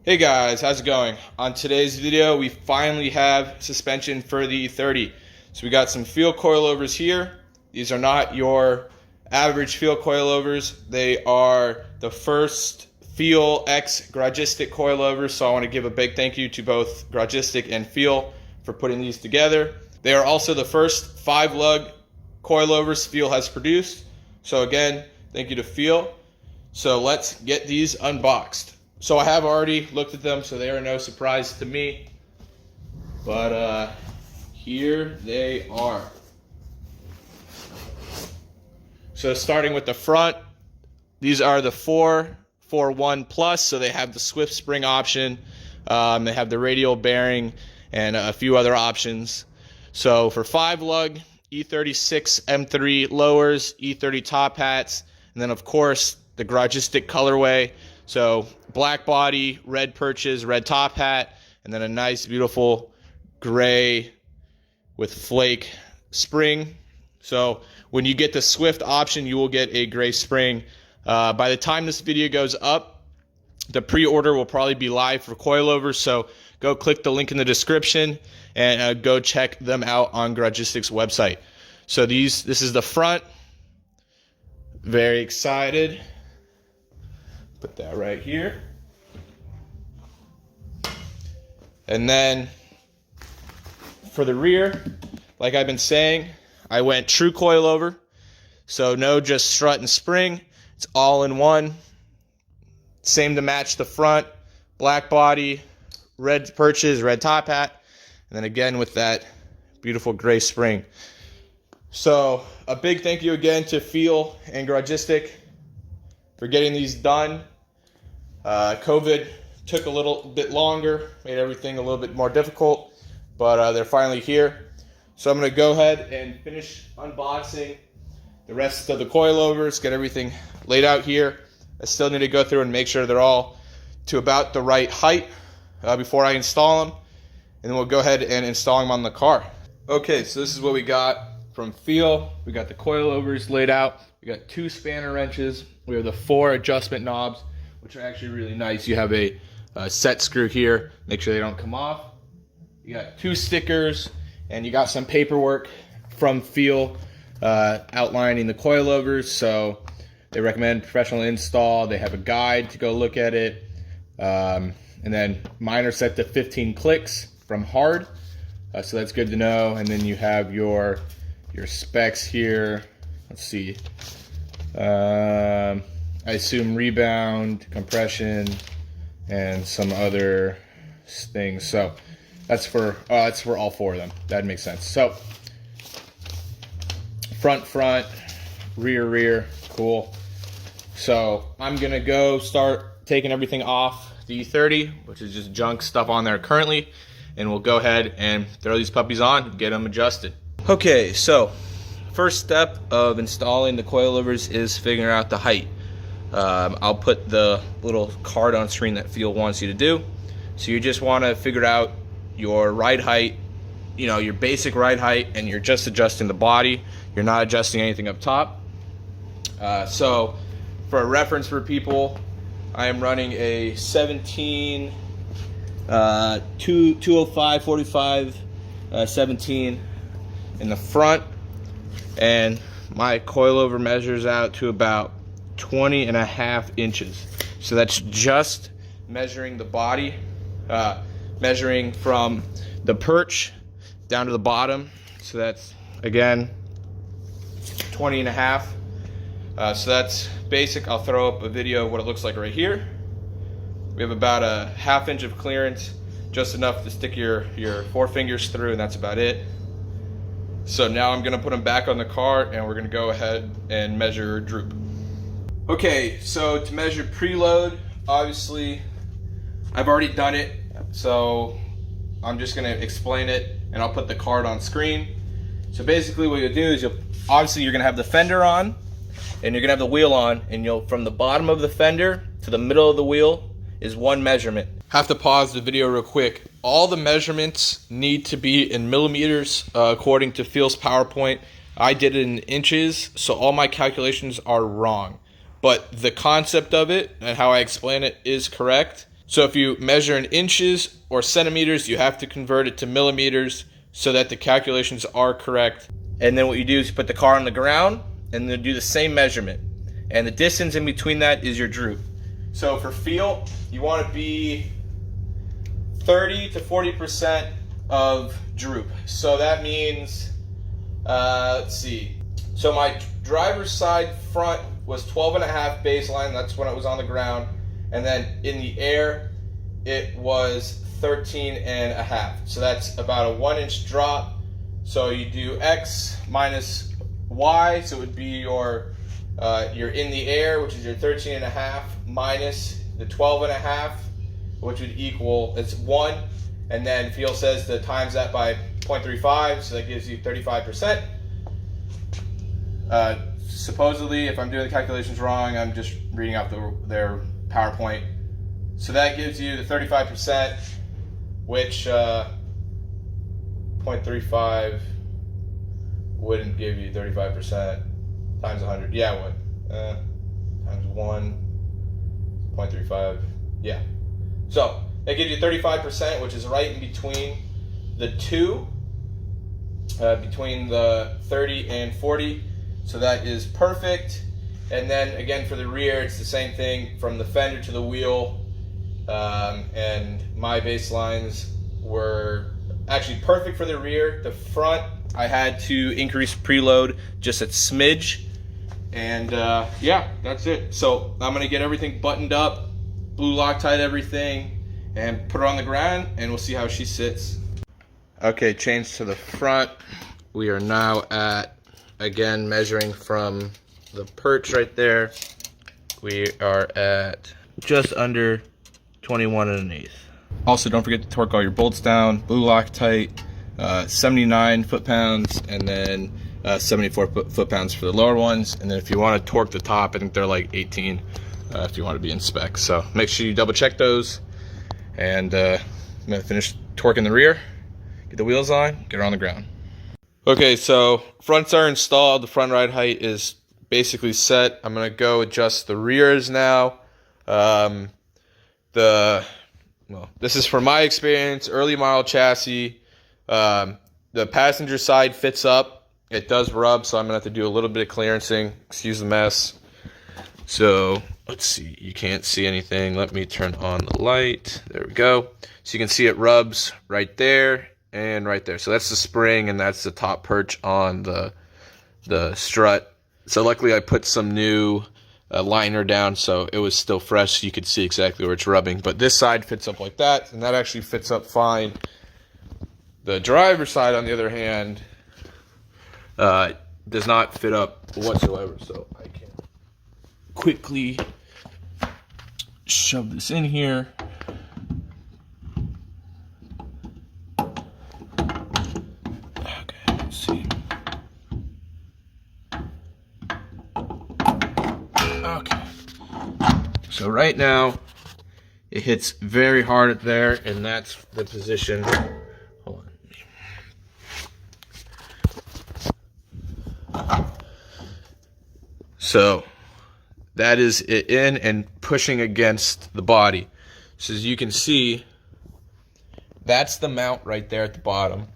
Hey guys, how's it going? On today's video, we finally have suspension for the E30. So we got some Feal coilovers here. These are not your average Feal coilovers. They are the first Feal X Garagistic coilovers. So I want to give a big thank you to both Garagistic and Feal for putting these together. They are also the first 5-lug coilovers Feal has produced. So again, thank you to Feal. So let's get these unboxed. So I have already looked at them, so they are no surprise to me. But here they are. So starting with the front, these are the 441 Plus, so they have the Swift spring option. They have the radial bearing and a few other options. So for 5-lug, E36 M3 lowers, E30 top hats, and then of course the Garagistic colorway. So black body, red perches, red top hat, and then a nice beautiful gray with flake spring. So when you get the Swift option, you will get a gray spring. By the time this video goes up, the pre-order will probably be live for coilovers, so go click the link in the description and go check them out on Garagistic's website. So this is the front. Very excited. Put that right here. And then for the rear, like I've been saying, I went true coilover. So no just strut and spring. It's all in one. Same to match the front. Black body, red perches, red top hat. And then again with that beautiful gray spring. So a big thank you again to Feal and Garagistic for getting these done. COVID took a little bit longer, made everything a little bit more difficult, but they're finally here. So I'm going to go ahead and finish unboxing the rest of the coilovers, get everything laid out here. I still need to go through and make sure they're all to about the right height before I install them, and then we'll go ahead and install them on the car. Okay, so this is what we got from Feal. We got the coilovers laid out. We got 2 spanner wrenches. We have the 4 adjustment knobs, which are actually really nice. You have a set screw here. Make sure they don't come off. You got 2 stickers, and you got some paperwork from Feal outlining the coilovers. So they recommend professional install. They have a guide to go look at it. And then mine are set to 15 clicks from hard. So that's good to know. And then you have your specs here. Let's see. I assume rebound, compression, and some other things. So that's for all 4 of them. That makes sense. So front, rear, cool. So I'm gonna go start taking everything off the E30, which is just junk stuff on there currently, and we'll go ahead and throw these puppies on and get them adjusted. Okay, so first step of installing the coilovers is figuring out the height. I'll put the little card on screen that Feal wants you to do. So you just want to figure out your ride height, your basic ride height, and you're just adjusting the body. You're not adjusting anything up top. So for a reference for people, I am running a 17, 205, 45, 17 in the front, and my coilover measures out to about 20.5 inches. So that's just measuring the body, measuring from the perch down to the bottom. So that's again 20.5. So that's basic. I'll throw up a video of what it looks like right here. We have about a 1/2 inch of clearance, just enough to stick your 4 fingers through, and that's about it. So now I'm gonna put them back on the car, and we're gonna go ahead and measure droop. Okay, so to measure preload, obviously I've already done it, so I'm just gonna explain it, and I'll put the card on screen. So basically what you'll do is you're gonna have the fender on, and you're gonna have the wheel on, and from the bottom of the fender to the middle of the wheel is 1 measurement. Have to pause the video real quick. All the measurements need to be in millimeters according to Feal's PowerPoint. I did it in inches, so all my calculations are wrong. But the concept of it and how I explain it is correct. So if you measure in inches or centimeters, you have to convert it to millimeters so that the calculations are correct. And then what you do is you put the car on the ground and then do the same measurement. And the distance in between that is your droop. So for Feal, you want to be 30 to 40% of droop. So that means, let's see. So my driver's side front was 12.5 baseline. That's when it was on the ground. And then in the air, it was 13.5. So that's about a 1-inch drop. So you do X minus Y. So it would be your in the air, which is your 13.5, minus the 12.5, which would equal, it's 1. And then Feal says to times that by 0.35, so that gives you 35%. Supposedly, if I'm doing the calculations wrong, I'm just reading off their PowerPoint. So that gives you the 35%, which 0.35 wouldn't give you 35% times 100. Yeah, it would. Times 1, 0.35. Yeah. So that gives you 35%, which is right in between the two, between the 30 and 40. So that is perfect. And then again for the rear, it's the same thing from the fender to the wheel. And my baselines were actually perfect for the rear. The front, I had to increase preload just a smidge. And yeah, that's it. So I'm gonna get everything buttoned up, blue Loctite everything, and put her on the ground, and we'll see how she sits. Okay, change to the front. We are now at, again, measuring from the perch right there. We are at just under 21 1/8. Also, don't forget to torque all your bolts down. Blue Loctite, 79 foot-pounds, and then 74 foot-pounds for the lower ones. And then if you want to torque the top, I think they're like 18 if you want to be in spec. So make sure you double check those. And I'm gonna finish torquing the rear, get the wheels on, get her on the ground. Okay, so fronts are installed. The front ride height is basically set. I'm gonna go adjust the rears now. Well, this is from my experience, early model chassis. The passenger side fits up. It does rub, so I'm gonna have to do a little bit of clearancing. Excuse the mess. So let's see, you can't see anything. Let me turn on the light. There we go. So you can see it rubs right there and right there. So that's the spring, and that's the top perch on the strut. So luckily I put some new liner down, so it was still fresh, so you could see exactly where it's rubbing. But this side fits up like that, and that actually fits up fine. The driver's side, on the other hand, does not fit up whatsoever. So I can quickly shove this in here. Okay, let's see. Okay. So right now, it hits very hard there, and that's the position. Hold on. So that is it in and pushing against the body. So as you can see, that's the mount right there at the bottom,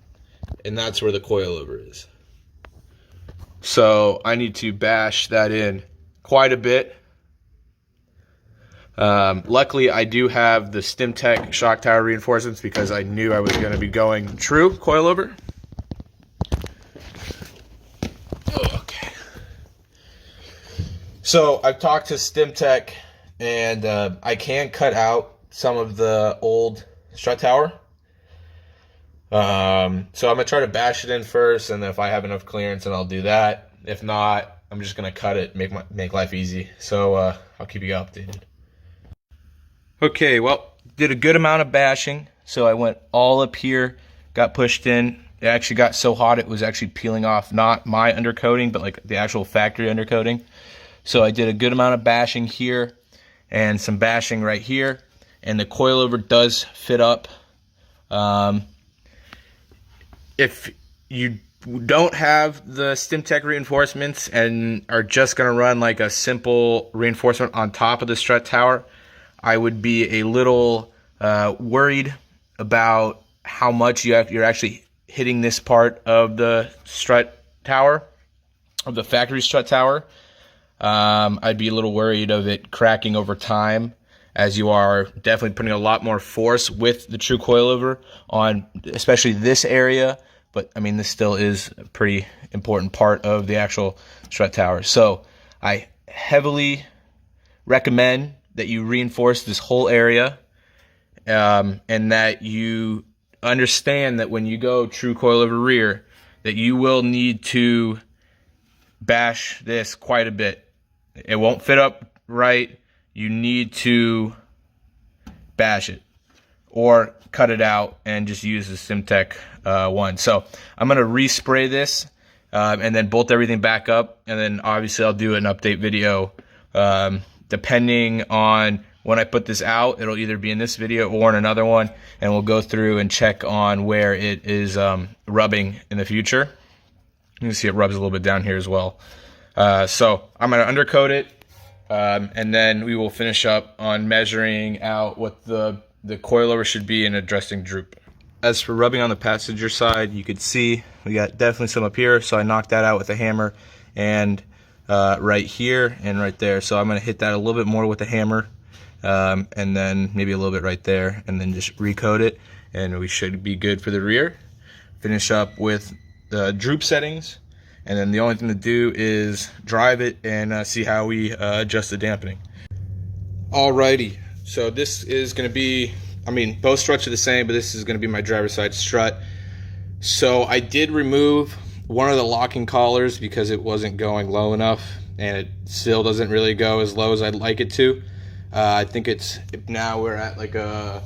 and that's where the coilover is. So I need to bash that in quite a bit. Luckily, I do have the StimTech shock tower reinforcements because I knew I was going to be going true coilover. Okay. So I've talked to StimTech, and I can cut out some of the old strut tower. So I'm going to try to bash it in first, and if I have enough clearance, then I'll do that. If not, I'm just going to cut it, make life easy. So I'll keep you updated. Okay, well, did a good amount of bashing. So I went all up here, got pushed in. It actually got so hot it was actually peeling off, not my undercoating, but like the actual factory undercoating. So I did a good amount of bashing here and some bashing right here. And the coilover does fit up. If you don't have the StimTech reinforcements and are just going to run like a simple reinforcement on top of the strut tower, I would be a little worried about how much you're actually hitting this part of the strut tower, of the factory strut tower. I'd be a little worried of it cracking over time, as you are definitely putting a lot more force with the true coilover on especially this area. But I mean, this still is a pretty important part of the actual strut tower. So I heavily recommend that you reinforce this whole area, and that you understand that when you go true coilover rear, that you will need to bash this quite a bit. It won't fit up right. You need to bash it or cut it out and just use the Simtech one. So I'm going to respray this and then bolt everything back up, and then obviously I'll do an update video depending on when I put this out. It'll either be in this video or in another one, and we'll go through and check on where it is rubbing in the future. You can see it rubs a little bit down here as well. So I'm going to undercoat it, and then we will finish up on measuring out what the coilover should be and addressing droop. As for rubbing on the passenger side, you could see we got definitely some up here, so I knocked that out with a hammer, and right here and right there. So I'm going to hit that a little bit more with a hammer, and then maybe a little bit right there, and then just recoat it, and we should be good for the rear. Finish up with the droop settings, and then the only thing to do is drive it and see how we adjust the dampening. Alrighty, so this is going to be, I mean, both struts are the same, but this is going to be my driver's side strut. So I did remove one of the locking collars because it wasn't going low enough, and it still doesn't really go as low as I'd like it to. I think it's, now we're at like a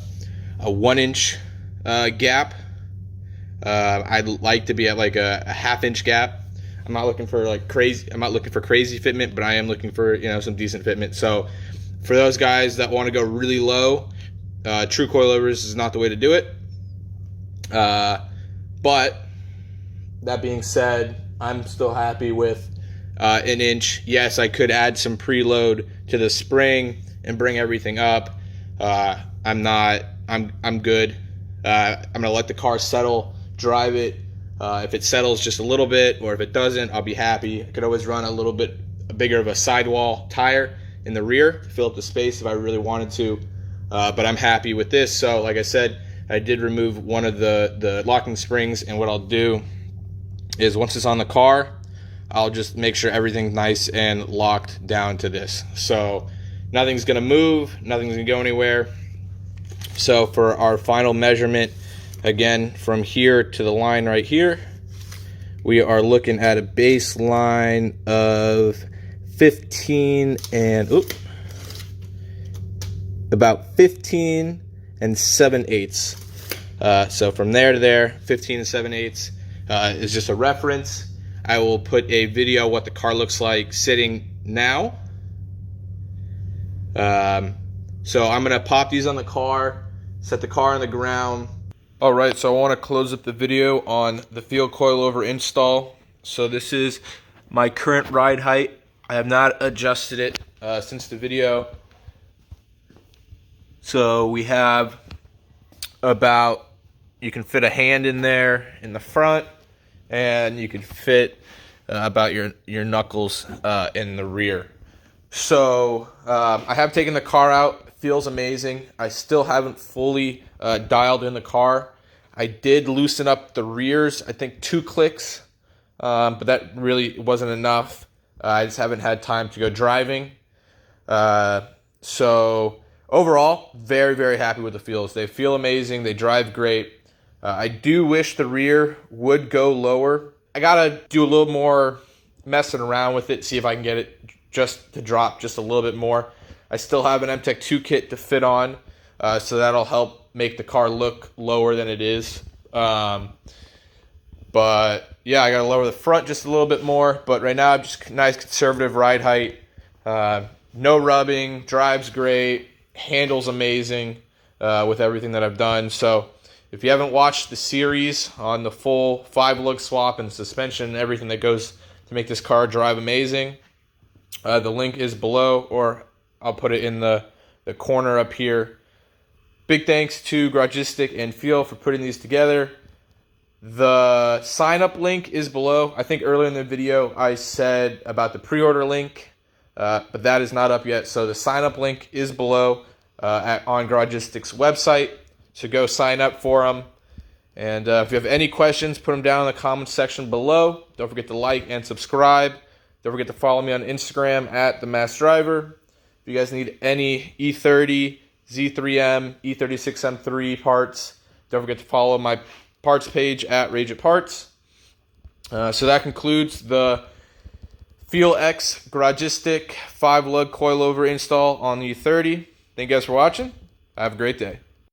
1-inch gap. I'd like to be at like a half-inch gap. I'm not looking for like crazy, I'm not looking for crazy fitment, but I am looking for, you know, some decent fitment. So for those guys that want to go really low, true coilovers is not the way to do it. But that being said, I'm still happy with an inch. Yes, I could add some preload to the spring and bring everything up. I'm good. I'm gonna let the car settle, drive it. If it settles just a little bit, or if it doesn't, I'll be happy. I could always run a little bit bigger of a sidewall tire in the rear to fill up the space if I really wanted to. But I'm happy with this. So like I said, I did remove one of the locking springs, and what I'll do is once it's on the car, I'll just make sure everything's nice and locked down to this. So nothing's gonna move, nothing's gonna go anywhere. So for our final measurement, again, from here to the line right here, we are looking at a baseline of 15 and about 15 and 7/8. So from there to there, 15 and 7/8 is just a reference. I will put a video what the car looks like sitting now. So I'm gonna pop these on the car, set the car on the ground. Alright, so I want to close up the video on the Feal coilover install. So this is my current ride height. I have not adjusted it since the video. So we have about, you can fit a hand in there in the front, and you can fit about your knuckles in the rear. So I have taken the car out. It feels amazing. I still haven't fully dialed in the car. I did loosen up the rears, I think 2 clicks, but that really wasn't enough. I just haven't had time to go driving. So overall, very, very happy with the Feals. They feel amazing. They drive great. I do wish the rear would go lower. I gotta do a little more messing around with it, see if I can get it just to drop just a little bit more. I still have an MTech 2 kit to fit on, so that'll help make the car look lower than it is. But yeah, I gotta lower the front just a little bit more. But right now, I'm just nice conservative ride height. No rubbing, drives great, handles amazing with everything that I've done. So if you haven't watched the series on the full 5-lug swap and suspension and everything that goes to make this car drive amazing, the link is below, or I'll put it in the the corner up here. Big thanks to Garagistic and Feal for putting these together. The sign-up link is below. I think earlier in the video I said about the pre-order link, but that is not up yet. So the sign-up link is below on Garagistic's website. So go sign up for them. And if you have any questions, put them down in the comments section below. Don't forget to like and subscribe. Don't forget to follow me on Instagram at @TheMassDriver. If you guys need any E30, Z3M, E36M3 parts, don't forget to follow my parts page at Rage It Parts. So that concludes the Feal X Garagistic 5-lug coilover install on the E30. Thank you guys for watching. Have a great day.